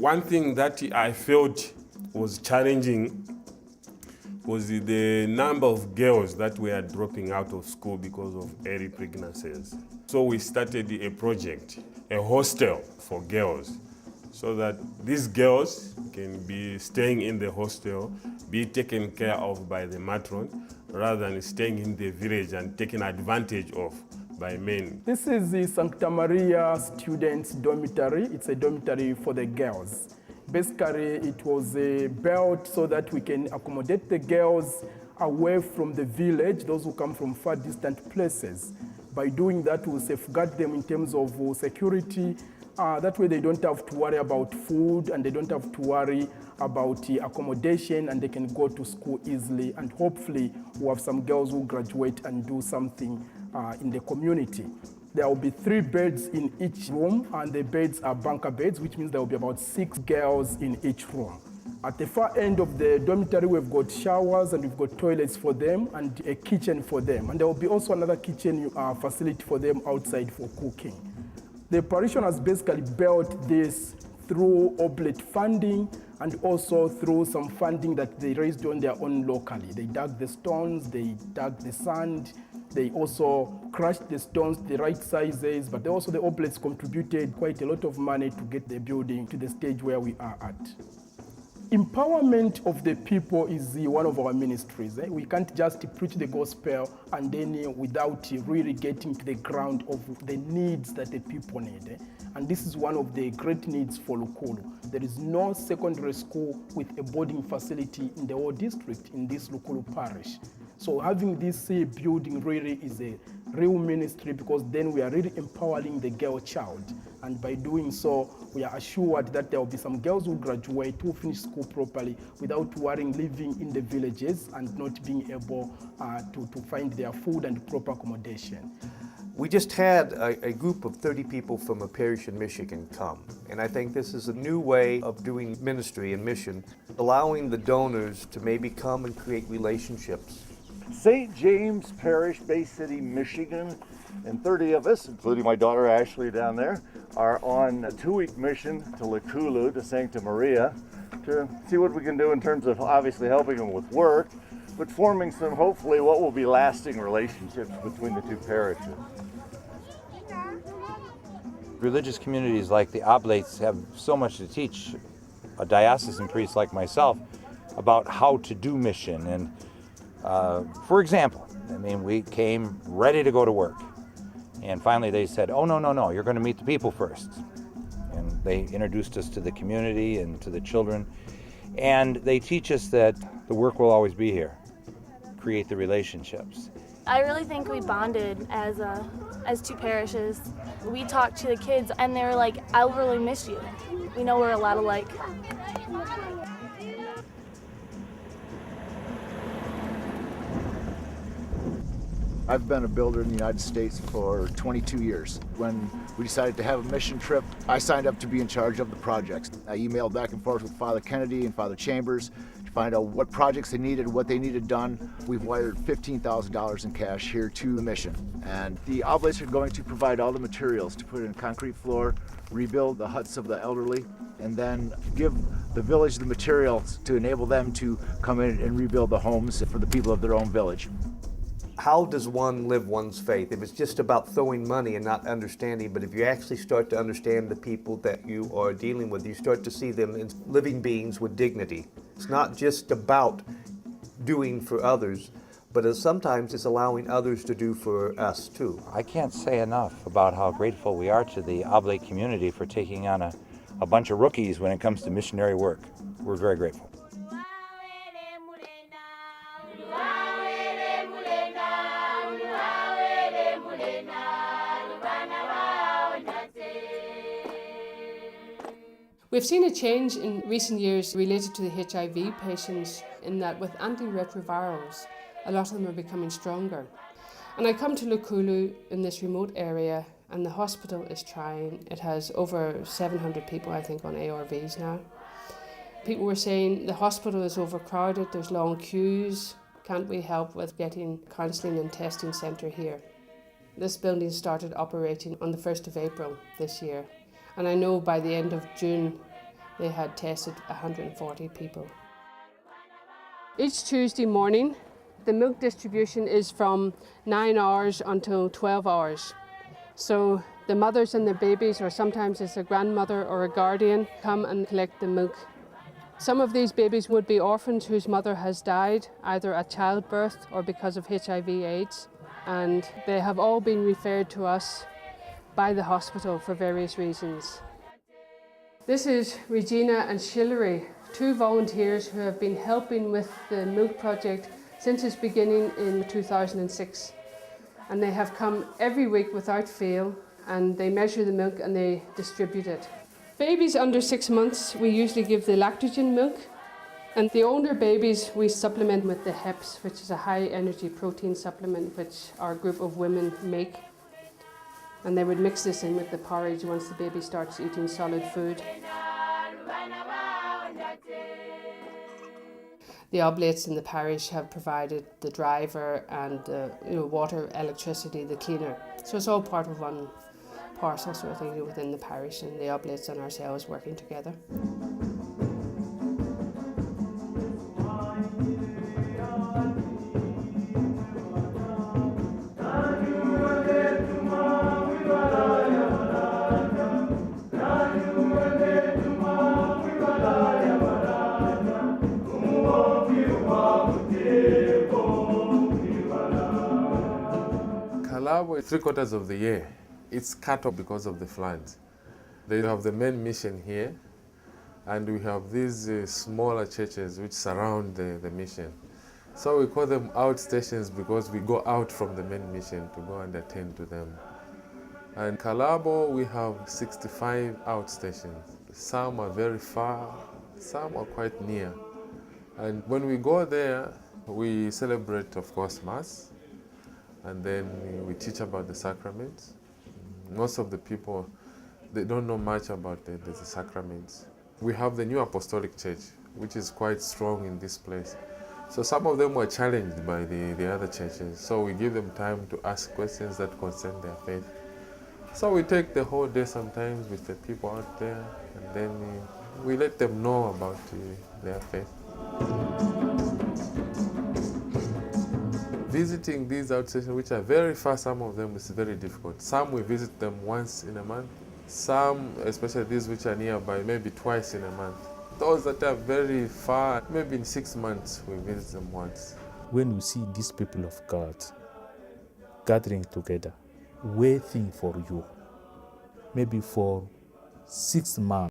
One thing that I felt was challenging was the number of girls that were dropping out of school because of early pregnancies. So we started a project, a hostel for girls, so that these girls can be staying in the hostel, be taken care of by the matron, rather than staying in the village and taken advantage of by men. This is the Sancta Maria Students' Dormitory. It's a dormitory for the girls. Basically, it was built so that we can accommodate the girls away from the village, those who come from far distant places. By doing that, we'll safeguard them in terms of security. That way they don't have to worry about food and they don't have to worry about accommodation, and they can go to school easily. And hopefully we'll have some girls who graduate and do something in the community. There will be 3 beds in each room, and the beds are bunker beds, which means there will be about 6 girls in each room. At the far end of the dormitory, we've got showers and we've got toilets for them and a kitchen for them. And there will be also another kitchen facility for them outside for cooking. The parish has basically built this through Oblate funding and also through some funding that they raised on their own locally. They dug the stones, they dug the sand, they also crushed the stones the right sizes, but also the Oblates contributed quite a lot of money to get the building to the stage where we are at. Empowerment of the people is one of our ministries. We can't just preach the gospel and then without really getting to the ground of the needs that the people need. And this is one of the great needs for Lukulu. There is no secondary school with a boarding facility in the whole district in this Lukulu parish. So having this building really is a real ministry, because then we are really empowering the girl child. And by doing so, we are assured that there will be some girls who graduate, who finish school properly without worrying living in the villages and not being able to find their food and proper accommodation. We just had a group of 30 people from a parish in Michigan come, and I think this is a new way of doing ministry and mission, allowing the donors to maybe come and create relationships. St. James Parish, Bay City, Michigan, and 30 of us, including my daughter Ashley down there, are on a 2-week mission to Lukulu, to Sancta Maria, to see what we can do in terms of obviously helping them with work, but forming some, hopefully, what will be lasting relationships between the 2 parishes. Religious communities like the Oblates have so much to teach a diocesan priest like myself about how to do mission. And for example, we came ready to go to work. And finally they said, oh, no, you're going to meet the people first. And they introduced us to the community and to the children. And they teach us that the work will always be here. Create the relationships. I really think we bonded as 2 parishes. We talked to the kids and they were like, I'll really miss you. We know we're a lot alike. I've been a builder in the United States for 22 years. When we decided to have a mission trip, I signed up to be in charge of the projects. I emailed back and forth with Father Kennedy and Father Chambers to find out what projects they needed, what they needed done. We've wired $15,000 in cash here to the mission. And the Oblates are going to provide all the materials to put in concrete floor, rebuild the huts of the elderly, and then give the village the materials to enable them to come in and rebuild the homes for the people of their own village. How does one live one's faith? If it's just about throwing money and not understanding, but if you actually start to understand the people that you are dealing with, you start to see them as living beings with dignity. It's not just about doing for others, but sometimes it's allowing others to do for us too. I can't say enough about how grateful we are to the Oblate community for taking on a bunch of rookies when it comes to missionary work. We're very grateful. We've seen a change in recent years related to the HIV patients, in that with antiretrovirals, a lot of them are becoming stronger. And I come to Lukulu in this remote area, and the hospital is trying. It has over 700 people, I think, on ARVs now. People were saying the hospital is overcrowded, there's long queues. Can't we help with getting counselling and testing centre here? This building started operating on the 1st of April this year. And I know by the end of June, They had tested 140 people. Each Tuesday morning, the milk distribution is from 9 hours until 12 hours. So the mothers and their babies, or sometimes it's a grandmother or a guardian, come and collect the milk. Some of these babies would be orphans whose mother has died, either at childbirth or because of HIV/AIDS, and they have all been referred to us by the hospital for various reasons. This is Regina and Shillery, two volunteers who have been helping with the milk project since its beginning in 2006. And they have come every week without fail, and they measure the milk and they distribute it. Babies under 6 months, we usually give the lactogen milk, and the older babies we supplement with the HEPS, which is a high energy protein supplement which our group of women make. And they would mix this in with the porridge once the baby starts eating solid food. The Oblates in the parish have provided the driver and water, electricity, the cleaner. So it's all part of one parcel sort of thing within the parish, and the Oblates and ourselves working together. Kalabo, 3/4 of the year, it's cut off because of the floods. They have the main mission here, and we have these smaller churches which surround the mission. So we call them outstations because we go out from the main mission to go and attend to them. And Kalabo, we have 65 outstations. Some are very far, some are quite near. And when we go there, we celebrate, of course, Mass, and then we teach about the sacraments. Most of the people, they don't know much about the sacraments. We have the New Apostolic Church, which is quite strong in this place. So some of them were challenged by the other churches. So we give them time to ask questions that concern their faith. So we take the whole day sometimes with the people out there, and then we let them know about their faith. Visiting these outstations, which are very far, some of them is very difficult. Some we visit them once in a month. Some, especially these which are nearby, maybe twice in a month. Those that are very far, maybe in 6 months we visit them once. When you see these people of God gathering together, waiting for you, maybe for 6 months,